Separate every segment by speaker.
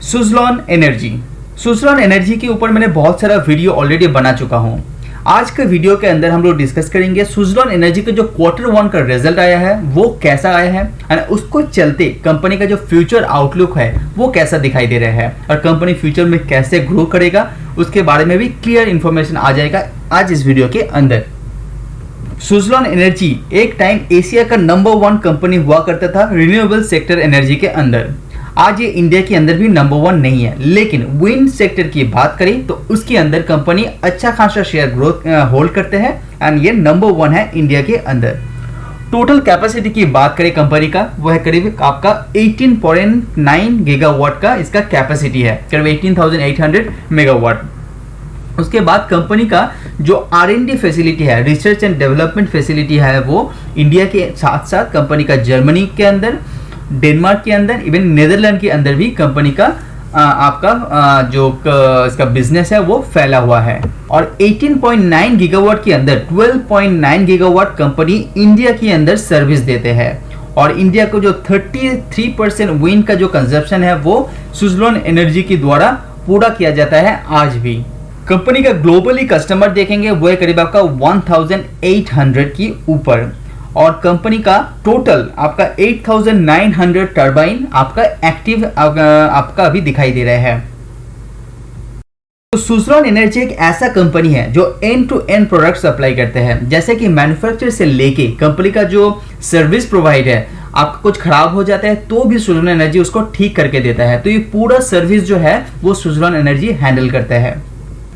Speaker 1: Suzlon energy. Suzlon energy के ऊपर मैंने बहुत सारा वीडियो ऑलरेडी बना चुका हूं। आज के वीडियो के अंदर हम लोग डिस्कस करेंगे सुज़लॉन एनर्जी का जो Q1 का रिजल्ट आया है वो कैसा आया है और उसको चलते कंपनी का जो फ्यूचर आउटलुक है वो कैसा दिखाई दे रहा है और कंपनी फ्यूचर में कैसे ग्रो करेगा उसके बारे में भी क्लियर इंफॉर्मेशन आ जाएगा आज इस वीडियो के अंदर। सुज़लॉन एनर्जी एक टाइम एशिया का नंबर 1 कंपनी हुआ करता था रिन्यूएबल सेक्टर एनर्जी के अंदर। आज ये इंडिया के अंदर भी नंबर 1 नहीं है, लेकिन विंड सेक्टर की बात करें तो उसके अंदर कंपनी अच्छा खासा शेयर ग्रोथ होल्ड करते हैं एंड ये नंबर 1 है इंडिया के अंदर। टोटल कैपेसिटी की बात करें कंपनी का वो है करीब आपका 18.9 गीगावाट का इसका कैपेसिटी है, करीब 18,800 मेगावाट। उसके बाद कंपनी का जो R&D फैसिलिटी है, रिसर्च एंड डेवलपमेंट फैसिलिटी है, वो इंडिया के साथ साथ कंपनी का जर्मनी के अंदर, डेनमार्क के अंदर, इवन नीदरलैंड के अंदर भी कंपनी का इसका बिजनेस है वो फैला हुआ है। और 18.9 गीगावाट के अंदर 12.9 गीगावाट कंपनी इंडिया के अंदर सर्विस देते हैं और इंडिया को जो 33% विंड का जो कंजप्शन है वो सुज़लॉन एनर्जी के द्वारा पूरा किया जाता है आज भी। कंपनी का ग्लोबली कस्टमर देखेंगे वो है करीब आपका 1800 की ऊपर और कंपनी का टोटल आपका 8900 टर्बाइन आपका एक्टिव आपका अभी दिखाई दे रहा है। तो सुज़लॉन एनर्जी एक ऐसा कंपनी है जो end to end product supply करते हैं, जैसे कि मैन्युफैक्चर से लेके कंपनी का जो सर्विस प्रोवाइड है, आपका कुछ खराब हो जाता है तो भी सुज़लॉन एनर्जी उसको ठीक करके देता है। तो ये पूरा सर्विस जो है वो सुज़लॉन एनर्जी हैंडल करता है।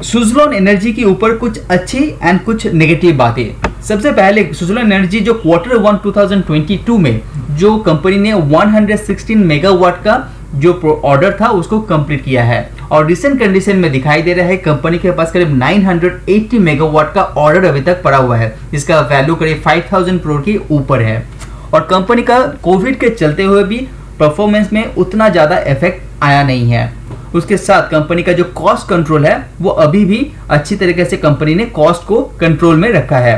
Speaker 1: सुज़लॉन एनर्जी के ऊपर कुछ अच्छी एंड कुछ नेगेटिव बातें। सबसे पहले सुज़लॉन एनर्जी जो Q1 2022 में जो कंपनी ने 116 मेगावाट का जो ऑर्डर था उसको कंप्लीट किया है और रिसेंट कंडीशन में दिखाई दे रहा है कंपनी के पास करीब 980 मेगावाट का ऑर्डर अभी तक पड़ा हुआ है, जिसका वैल्यू करीब 5000 करोड़ के ऊपर है। और कंपनी का कोविड के चलते हुए भी परफॉर्मेंस में उतना ज़्यादा इफेक्ट आया नहीं है। उसके साथ कंपनी का जो कॉस्ट कंट्रोल है वो अभी भी अच्छी तरीके से कंपनी ने कॉस्ट को कंट्रोल में रखा है।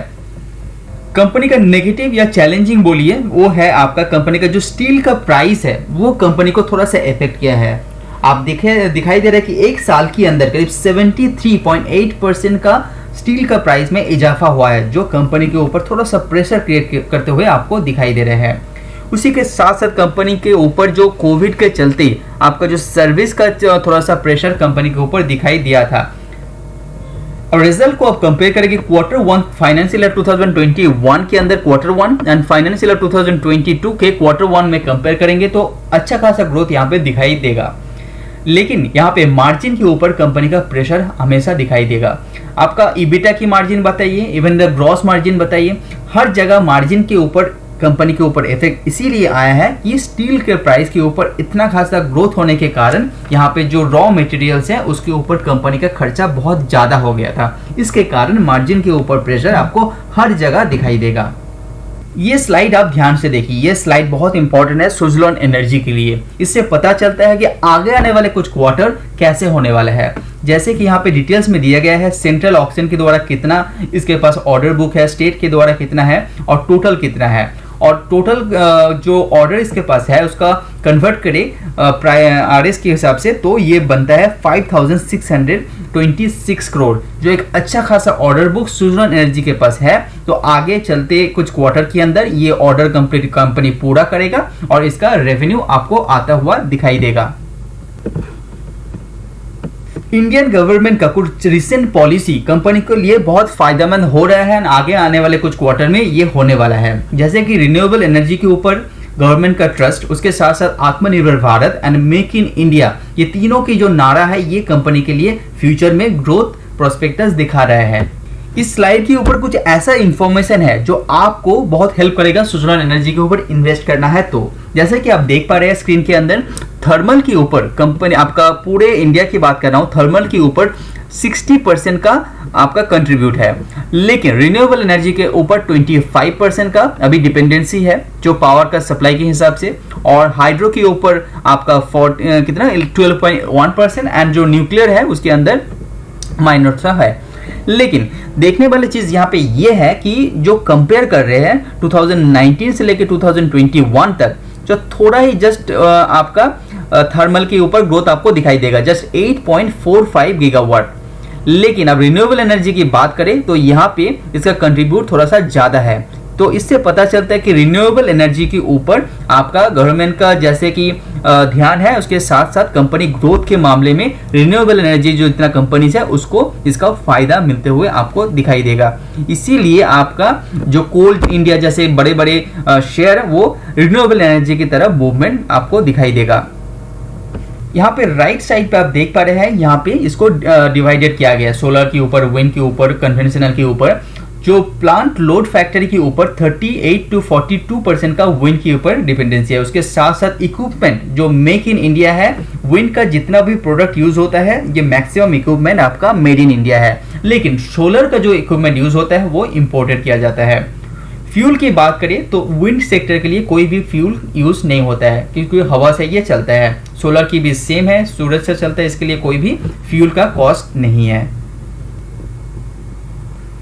Speaker 1: कंपनी का नेगेटिव या चैलेंजिंग बोलिए वो है आपका कंपनी का जो स्टील का प्राइस है वो कंपनी को थोड़ा सा इफेक्ट किया है। आप दिखाई दे रहा है कि एक साल के अंदर करीब 73.8% का स्टील का प्राइस में इजाफा हुआ है, जो कंपनी के ऊपर थोड़ा सा प्रेशर क्रिएट करते हुए आपको दिखाई दे रहा है। उसी के साथ साथ कंपनी के ऊपर जो कोविड के चलते आपका जो सर्विस का थोड़ा सा प्रेशर कंपनी के ऊपर दिखाई दिया था। और रिजल्ट को आप कंपेयर करेंगे Q1 फाइनेंशियल ईयर 2021 के अंदर Q1 एंड फाइनेंशियल ईयर 2022 के Q1 में कंपेयर करेंगे तो अच्छा खासा ग्रोथ यहाँ पे दिखाई देगा, लेकिन यहाँ पे मार्जिन के ऊपर कंपनी का प्रेशर हमेशा दिखाई देगा। आपका EBITDA की मार्जिन बताइए, इवन द ग्रॉस मार्जिन बताइए, हर जगह मार्जिन के ऊपर कंपनी के ऊपर इफेक्ट इसीलिए आया है कि स्टील के प्राइस के ऊपर इतना खासा ग्रोथ होने के कारण यहाँ पे जो रॉ मटेरियल्स है उसके ऊपर कंपनी का खर्चा बहुत ज़्यादा हो गया था। इसके कारण मार्जिन के ऊपर प्रेशर आपको हर जगह दिखाई देगा। ये स्लाइड आप ध्यान से देखिए, ये स्लाइड बहुत इंपॉर्टेंट है सुज़लॉन एनर्जी के लिए। इससे पता चलता है कि आगे आने वाले कुछ क्वार्टर कैसे होने वाला है। जैसे कि यहाँ पे डिटेल्स में दिया गया है सेंट्रल ऑक्शन के द्वारा कितना इसके पास ऑर्डर बुक है, स्टेट के द्वारा कितना है और टोटल कितना है। और टोटल जो ऑर्डर इसके पास है उसका कन्वर्ट करें RS के हिसाब से तो ये बनता है 5626 करोड़, जो एक अच्छा खासा ऑर्डर बुक सुज़लॉन एनर्जी के पास है। तो आगे चलते कुछ क्वार्टर के अंदर ये ऑर्डर कंप्लीट कंपनी पूरा करेगा और इसका रेवेन्यू आपको आता हुआ दिखाई देगा। इंडियन गवर्नमेंट का कुछ रिसेंट पॉलिसी कंपनी के लिए बहुत फायदेमंद हो रहा है, आगे आने वाले कुछ क्वार्टर में ये होने वाला है। जैसे कि रिन्यूएबल एनर्जी के ऊपर गवर्नमेंट का ट्रस्ट, उसके साथ साथ आत्मनिर्भर Bharat and make in India, ये तीनों की जो नारा है ये कंपनी के लिए फ्यूचर में ग्रोथ प्रोस्पेक्टस दिखा रहा है। इस स्लाइड के ऊपर कुछ ऐसा इंफॉर्मेशन है जो आपको बहुत हेल्प करेगा सुज़लॉन एनर्जी के ऊपर इन्वेस्ट करना है तो। जैसे कि आप देख पा रहे हैं स्क्रीन के अंदर थर्मल के ऊपर कंपनी, आपका पूरे इंडिया की बात कर रहा हूँ, थर्मल के ऊपर 60% का आपका कंट्रीब्यूट है, लेकिन रिन्यूएबल एनर्जी के ऊपर 25% का अभी डिपेंडेंसी है जो पावर का सप्लाई के हिसाब से, और हाइड्रो के ऊपर आपका 12.1% एंड जो न्यूक्लियर है उसके अंदर माइनर सा है। लेकिन देखने वाली चीज यहाँ पे ये है कि जो कंपेयर कर रहे हैं 2019 से लेकर 2021 तक, जो थोड़ा ही जस्ट आपका थर्मल के ऊपर ग्रोथ आपको दिखाई देगा, जस्ट 8.45 गीगावाट। लेकिन अब रिन्यूएबल एनर्जी की बात करें तो यहाँ पे इसका कंट्रीब्यूट थोड़ा सा ज़्यादा है। तो इससे पता चलता है कि रिन्यूएबल एनर्जी के ऊपर आपका गवर्नमेंट का जैसे कि ध्यान है, उसके साथ साथ कंपनी ग्रोथ के मामले में रिन्यूएबल एनर्जी जो इतना कंपनीज है उसको इसका फायदा मिलते हुए आपको दिखाई देगा। इसीलिए आपका जो कोल इंडिया जैसे बड़े बड़े शेयर है वो रिन्यूएबल एनर्जी की तरफ मूवमेंट आपको दिखाई देगा। यहाँ पे राइट साइड पे आप देख पा रहे हैं, यहाँ पे इसको डिवाइडेड किया गया, सोलर के ऊपर, विंड के ऊपर, कन्वेंशनल के ऊपर। जो प्लांट लोड फैक्टर के ऊपर 38 to 42% का विंड के ऊपर डिपेंडेंसी है। उसके साथ साथ इक्विपमेंट जो मेक इन इंडिया है, विंड का जितना भी प्रोडक्ट यूज होता है ये मैक्सिमम इक्विपमेंट आपका मेड इन इंडिया है। लेकिन सोलर का जो इक्विपमेंट यूज होता है वो इंपोर्टेड किया जाता है। फ्यूल की बात करें तो विंड सेक्टर के लिए कोई भी फ्यूल यूज नहीं होता है क्योंकि हवा से ये चलता है। सोलर की भी सेम है, सूरज से चलता है, इसके लिए कोई भी फ्यूल का कॉस्ट नहीं है।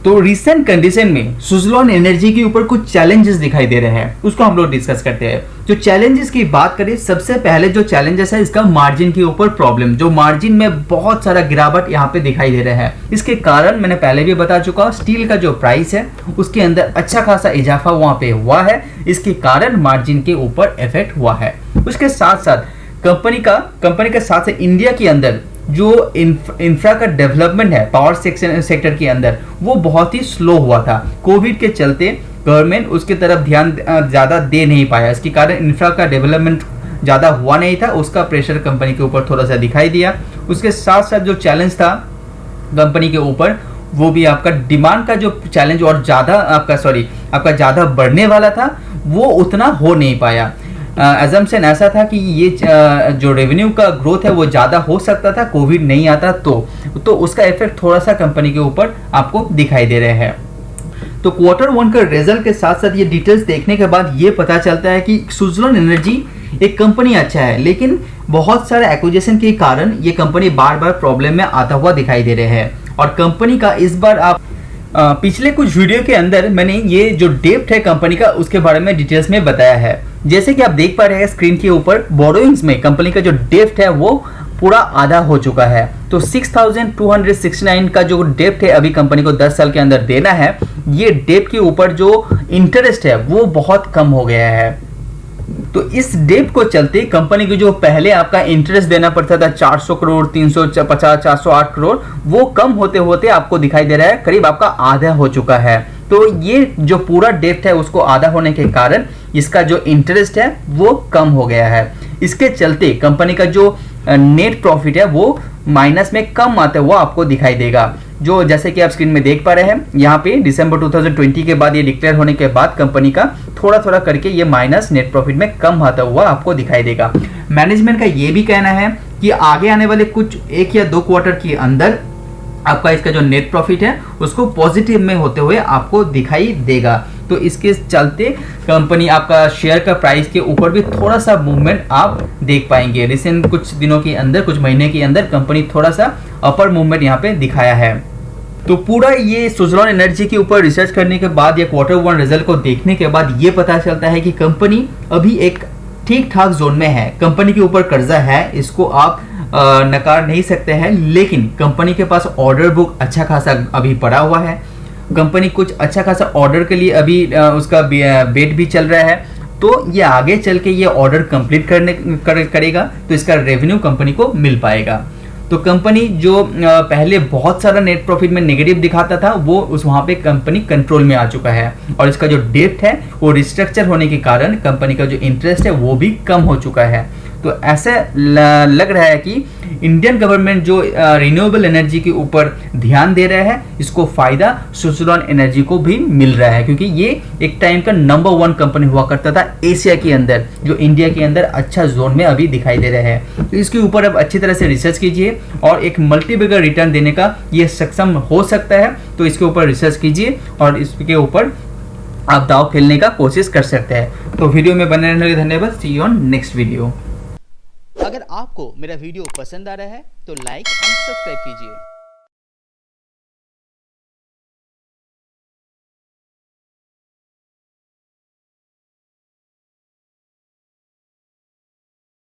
Speaker 1: तो रिसेंट कंडीशन में सुज़लॉन एनर्जी के ऊपर कुछ चैलेंजेस दिखाई दे रहे हैं, उसको हम लोग डिस्कस करते हैं। जो चैलेंजेस की बात करें, सबसे पहले जो चैलेंजेस है इसका मार्जिन के ऊपर प्रॉब्लम, जो मार्जिन में बहुत सारा गिरावट यहाँ पे दिखाई दे रहा है। इसके कारण मैंने पहले भी बता चुका, स्टील का जो प्राइस है उसके अंदर अच्छा खासा इजाफा वहां पे हुआ है, इसके कारण मार्जिन के ऊपर इफेक्ट हुआ है। उसके साथ साथ कंपनी के साथ साथ इंडिया के अंदर जो इंफ्रा का डेवलपमेंट है पावर सेक्टर के अंदर वो बहुत ही स्लो हुआ था। कोविड के चलते गवर्नमेंट उसकी तरफ ध्यान ज़्यादा दे नहीं पाया, इसके कारण इंफ्रा का डेवलपमेंट ज़्यादा हुआ नहीं था, उसका प्रेशर कंपनी के ऊपर थोड़ा सा दिखाई दिया। उसके साथ साथ जो चैलेंज था कंपनी के ऊपर वो भी आपका डिमांड का जो चैलेंज और आपका ज़्यादा बढ़ने वाला था वो उतना हो नहीं पाया। एजम्पशन ऐसा था कि ये जो रेवेन्यू का ग्रोथ है वो ज़्यादा हो सकता था, कोविड नहीं आता तो उसका इफेक्ट थोड़ा सा कंपनी के ऊपर आपको दिखाई दे रहे हैं। तो Q1 का रिजल्ट के साथ साथ ये डिटेल्स देखने के बाद ये पता चलता है कि सुज़लॉन एनर्जी एक कंपनी अच्छा है, लेकिन बहुत सारे एक्विजिशन के कारण ये कंपनी बार बार प्रॉब्लम में आता हुआ दिखाई दे रहे हैं। और कंपनी का इस बार आप पिछले कुछ वीडियो के अंदर मैंने ये जो डेप्ट है कंपनी का उसके बारे में डिटेल्स में बताया है। जैसे कि आप देख पा रहे हैं स्क्रीन के ऊपर, बोरोइंग्स में कंपनी का जो डेप्ट है वो पूरा आधा हो चुका है। तो 6269 का जो डेप्ट है अभी कंपनी को 10 साल के अंदर देना है, ये डेप्ट के ऊपर जो इंटरेस्ट है वो बहुत कम हो गया है। तो इस डेप्ट को चलते कंपनी को जो पहले आपका इंटरेस्ट देना पड़ता था 400 करोड़, 350, 408 करोड़, वो कम होते होते आपको दिखाई दे रहा है करीब आपका आधा हो चुका है। तो ये जो पूरा डेप्ट है उसको आधा होने के कारण इसका जो इंटरेस्ट है वो कम हो गया है। इसके चलते कंपनी का जो नेट प्रॉफिट है वो माइनस में कम आता हुआ आपको दिखाई देगा। जो जैसे कि आप स्क्रीन में देख पा रहे हैं, यहाँ पे दिसंबर 2020 के बाद ये डिक्लेयर होने के बाद कंपनी का थोड़ा थोड़ा करके ये माइनस नेट प्रॉफिट में कम आता हुआ आपको दिखाई देगा। मैनेजमेंट का ये भी कहना है कि आगे आने वाले कुछ 1 या 2 क्वार्टर के अंदर आपका इसका जो नेट प्रॉफिट है उसको पॉजिटिव में होते हुए आपको दिखाई देगा। तो इसके चलते कंपनी आपका शेयर का प्राइस के ऊपर भी थोड़ा सा मूवमेंट आप देख पाएंगे। रिसेंट कुछ दिनों के अंदर, कुछ महीने के अंदर कंपनी थोड़ा सा अपर मूवमेंट यहाँ पे दिखाया है। तो पूरा ये सुज़लॉन एनर्जी के ऊपर रिसर्च करने के बाद या Q1 रिजल्ट को देखने के बाद ये पता चलता है कि कंपनी अभी एक ठीक ठाक जोन में है। कंपनी के ऊपर कर्जा है, इसको आप नकार नहीं सकते हैं, लेकिन कंपनी के पास ऑर्डर बुक अच्छा खासा अभी पड़ा हुआ है। कंपनी कुछ अच्छा खासा ऑर्डर के लिए अभी उसका वेट भी चल रहा है। तो ये आगे चल के ये ऑर्डर कंप्लीट करेगा तो इसका रेवेन्यू कंपनी को मिल पाएगा। तो कंपनी जो पहले बहुत सारा नेट प्रॉफिट में नेगेटिव दिखाता था वो वहाँ पे कंपनी कंट्रोल में आ चुका है। और इसका जो डेप्ट है वो रिस्ट्रक्चर होने के कारण कंपनी का जो इंटरेस्ट है वो भी कम हो चुका है। तो ऐसा लग रहा है कि इंडियन गवर्नमेंट जो रिन्यूएबल एनर्जी के ऊपर ध्यान दे रहा है, इसको फायदा सुज़लॉन एनर्जी को भी मिल रहा है, क्योंकि ये एक टाइम का नंबर 1 कंपनी हुआ करता था एशिया के अंदर, जो इंडिया के अंदर अच्छा जोन में अभी दिखाई दे रहा है। तो इसके ऊपर अब अच्छी तरह से रिसर्च कीजिए और एक मल्टीबिगर रिटर्न देने का ये सक्षम हो सकता है। तो इसके ऊपर रिसर्च कीजिए और इसके ऊपर आप दाव खेलने का कोशिश कर सकते हैं। तो वीडियो में बने रहने के लिए धन्यवाद। सी यू ऑन नेक्स्ट वीडियो।
Speaker 2: अगर आपको मेरा वीडियो पसंद आ रहा है तो लाइक एंड सब्सक्राइब कीजिए।